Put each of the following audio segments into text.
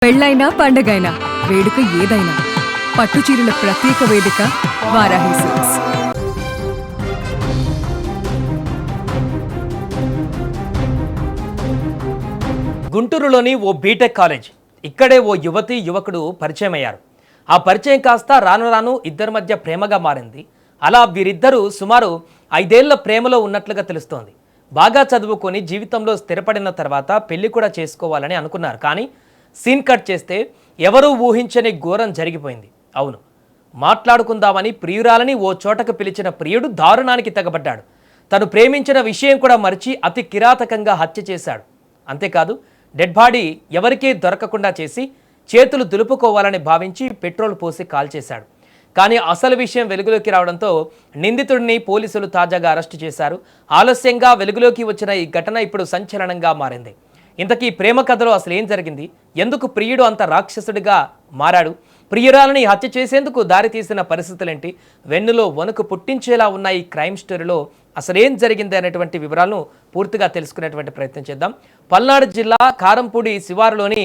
పెళ్ళైనా పండగైనా వేడుక ఏదైనా పట్టుచీరల ప్రత్యేక వేదిక వారాహి సిల్క్స్. గుంటూరులోని ఓ బీటెక్ కాలేజ్. ఇక్కడే ఓ యువతి యువకుడు పరిచయం అయ్యారు. ఆ పరిచయం కాస్త రాను రాను ఇద్దరి మధ్య ప్రేమగా మారింది. అలా వీరిద్దరూ సుమారు 5 ఏళ్ల ప్రేమలో ఉన్నట్లుగా తెలుస్తోంది. బాగా చదువుకొని జీవితంలో స్థిరపడిన తర్వాత పెళ్లి కూడా చేసుకోవాలని అనుకున్నారు. కానీ సీన్ కట్ చేస్తే ఎవరూ ఊహించని ఘోరం జరిగిపోయింది. అవును, మాట్లాడుకుందామని ప్రియురాలని ఓ చోటకు పిలిచిన ప్రియుడు దారుణానికి తెగబడ్డాడు. తను ప్రేమించిన విషయం కూడా మరిచి అతి కిరాతకంగా హత్య చేశాడు. అంతేకాదు, డెడ్ బాడీ ఎవరికీ దొరకకుండా చేసి చేతులు దులుపుకోవాలని భావించి పెట్రోల్ పోసి కాల్చేశాడు. కానీ అసలు విషయం వెలుగులోకి రావడంతో నిందితుడిని పోలీసులు తాజాగా అరెస్టు చేశారు. ఆలస్యంగా వెలుగులోకి వచ్చిన ఈ ఘటన ఇప్పుడు సంచలనంగా మారింది. ఇంతకీ ప్రేమ కథలో అసలు ఏం జరిగింది? ఎందుకు ప్రియుడు అంత రాక్షసుడిగా మారాడు? ప్రియురాలని హత్య చేసేందుకు దారితీసిన పరిస్థితులేంటి? వెన్నులో వణుకు పుట్టించేలా ఉన్న ఈ క్రైమ్ స్టోరీలో అసలు ఏం జరిగింది అనేటువంటి వివరాలను పూర్తిగా తెలుసుకునేటువంటి ప్రయత్నం చేద్దాం. పల్నాడు జిల్లా కారంపూడి శివారులోని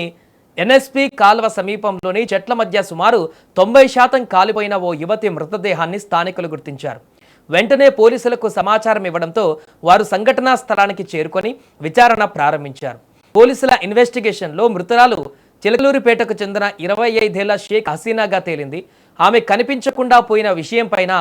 ఎన్ఎస్పి కాల్వ సమీపంలోని చెట్ల మధ్య సుమారు 90% కాలిపోయిన ఓ యువతి మృతదేహాన్ని స్థానికులు గుర్తించారు. వెంటనే పోలీసులకు సమాచారం ఇవ్వడంతో వారు సంఘటనా స్థలానికి చేరుకొని విచారణ ప్రారంభించారు. పోలీసుల ఇన్వెస్టిగేషన్లో మృతురాలు చిలకలూరిపేటకు చెందిన 25 ఏళ్ల షేక్ హసీనాగా తేలింది. ఆమె కనిపించకుండా పోయిన విషయం పైన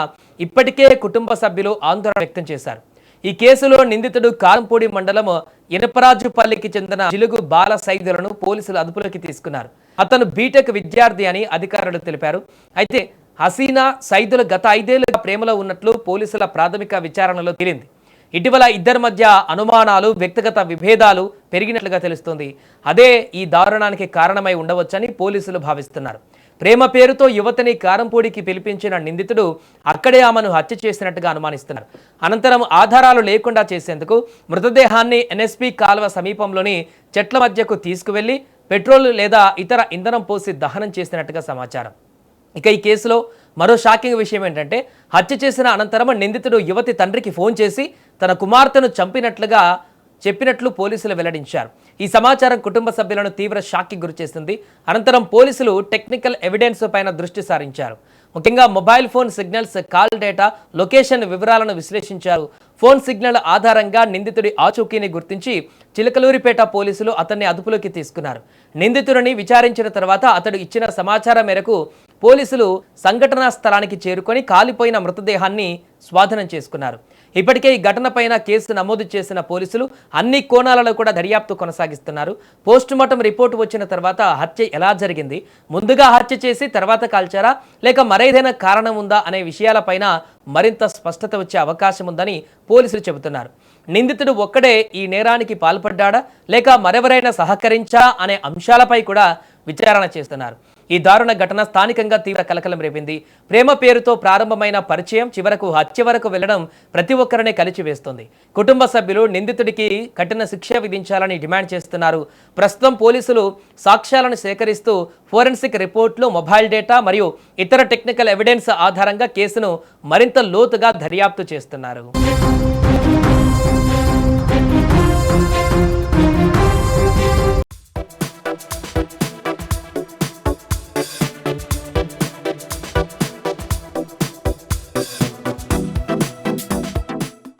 ఇప్పటికే కుటుంబ సభ్యులు ఆందోళన వ్యక్తం చేశారు. ఈ కేసులో నిందితుడు కారంపూడి మండలం ఇనపరాజుపల్లికి చెందిన జిలుగు బాల సైదులను పోలీసులు అదుపులోకి తీసుకున్నారు. అతను బీటెక్ విద్యార్థి అని అధికారులు తెలిపారు. అయితే హసీనా సైదుల గత 5 ఏళ్లుగా ప్రేమలో ఉన్నట్లు పోలీసుల ప్రాథమిక విచారణలో తేలింది. ఇటీవల ఇద్దరి మధ్య అనుమానాలు, వ్యక్తిగత విభేదాలు పెరిగినట్లుగా తెలుస్తోంది. అదే ఈ దారుణానికి కారణమై ఉండవచ్చని పోలీసులు భావిస్తున్నారు. ప్రేమ పేరుతో యువతిని కారంపూడికి పిలిపించిన నిందితుడు అక్కడే ఆమెను హత్య చేసినట్టుగా అనుమానిస్తున్నారు. అనంతరం ఆధారాలు లేకుండా చేసేందుకు మృతదేహాన్ని ఎన్ఎస్పి కాల్వ సమీపంలోని చెట్ల మధ్యకు తీసుకువెళ్లి పెట్రోల్ లేదా ఇతర ఇంధనం పోసి దహనం చేసినట్టుగా సమాచారం. ఇక ఈ కేసులో మరో షాకింగ్ విషయం ఏంటంటే, హత్య చేసిన అనంతరం నిందితుడు యువతి తండ్రికి ఫోన్ చేసి తన కుమార్తెను చంపినట్లుగా చెప్పినట్లు పోలీసులు వెల్లడించారు. ఈ సమాచారం కుటుంబ సభ్యులను తీవ్ర షాక్కి గురిచేసింది. అనంతరం పోలీసులు టెక్నికల్ ఎవిడెన్స్ పైన దృష్టి సారించారు. ముఖ్యంగా mobile phone signals, call data, location వివరాలను విశ్లేషించారు. ఫోన్ సిగ్నల్ ఆధారంగా నిందితుడి ఆచూకీని గుర్తించి చిలకలూరిపేట పోలీసులు అతన్ని అదుపులోకి తీసుకున్నారు. నిందితుడిని విచారించిన తర్వాత అతడు ఇచ్చిన సమాచారం మేరకు పోలీసులు సంఘటనా స్థలానికి చేరుకొని కాలిపోయిన మృతదేహాన్ని స్వాధీనం చేసుకున్నారు. ఇప్పటికే ఈ ఘటనపైన కేసు నమోదు చేసిన పోలీసులు అన్ని కోణాలలో కూడా దర్యాప్తు కొనసాగిస్తున్నారు. పోస్టుమార్టం రిపోర్టు వచ్చిన తర్వాత హత్య ఎలా జరిగింది, ముందుగా హత్య చేసి తర్వాత కాల్చారా లేక మరేదైనా కారణం ఉందా అనే విషయాలపైన మరింత స్పష్టత వచ్చే అవకాశం ఉందని పోలీసులు చెబుతున్నారు. నిందితుడు ఒక్కడే ఈ నేరానికి పాల్పడ్డా లేక మరెవరైనా సహకరించా అనే అంశాలపై కూడా విచారణ చేస్తున్నారు. ఈ దారుణ ఘటన స్థానికంగా తీవ్ర కలకలం రేపింది. ప్రేమ పేరుతో ప్రారంభమైన పరిచయం చివరకు హత్య వరకు వెళ్లడం ప్రతి ఒక్కరిని కలిచివేస్తుంది. కుటుంబ సభ్యులు నిందితుడికి కఠిన శిక్ష విధించాలని డిమాండ్ చేస్తున్నారు. ప్రస్తుతం పోలీసులు సాక్ష్యాలను సేకరిస్తూ ఫోరెన్సిక్ రిపోర్ట్లు, మొబైల్ డేటా మరియు ఇతర టెక్నికల్ ఎవిడెన్స్ ఆధారంగా కేసును మరింత లోతుగా దర్యాప్తు చేస్తున్నారు.